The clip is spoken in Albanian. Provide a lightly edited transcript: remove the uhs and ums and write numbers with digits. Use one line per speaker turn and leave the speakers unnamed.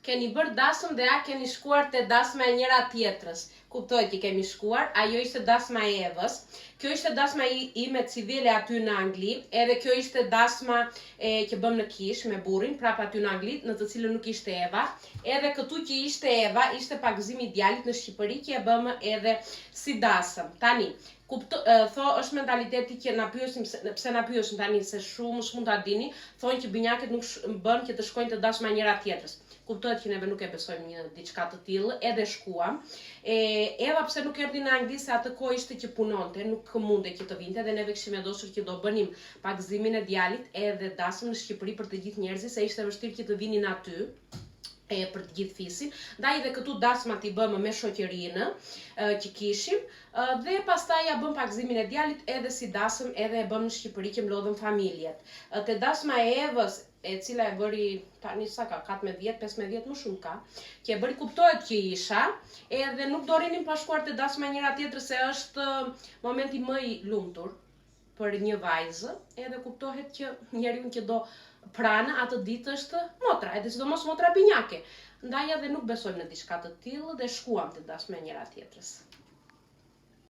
keni bërë dasëm dhe a keni shkuar te dasma e njëra tjetrës. Kuptoj që kemi shkuar, ajo ishte dasma e Evës, kjo ishte dasma ime civile aty në Angli, edhe kjo ishte dasma që bëm në Kish me burrin, prapë aty në Angli, në të cilën nuk ishte Eva, edhe këtu që ishte Eva, ishte pagëzimi i djalit në Shqipëri që e bëm edhe si dasëm. Tani, është mentaliteti që na pyesim pse na pyesin tani se shumë mund ta dini, thonë që binjakët nuk bën që të shkojnë të dashma njëra tjetrës. Kuptohet që neve nuk e besojmë një diçka të tillë, edhe shkuam. Eva pse nuk erdhi në Angli se atë kohë ishte që punonte, nuk mundej që të vinte dhe neve kishim vendosur që do bënim pagëzimin e djalit edhe dasëm në Shqipëri për të gjithë njerëzit, se ishte vështirë që të vinin aty për të gjithë fisin. Ndaj dhe këtu dasmat i bëmë me shoqërinë që kishim dhe pastaj ja bëm pagëzimin e djalit edhe si dasëm edhe e bëm në Shqipëri që mlodhëm familjet. Te dasma e Evës, e cila e bëri tani sa ka 14-15 më shumë ka, që e bëri kuptohet që isha, edhe nuk do rinim pa shkuar te dasma njëra tjetër se është momenti më i lumtur për një vajzë, edhe kuptohet që njeriu që do pranë atë ditë është motra, edhe sidomos motra binjake. Ndaj edhe nuk besojmë në diçka të tillë dhe shkuam te dasma njëra tjetrës.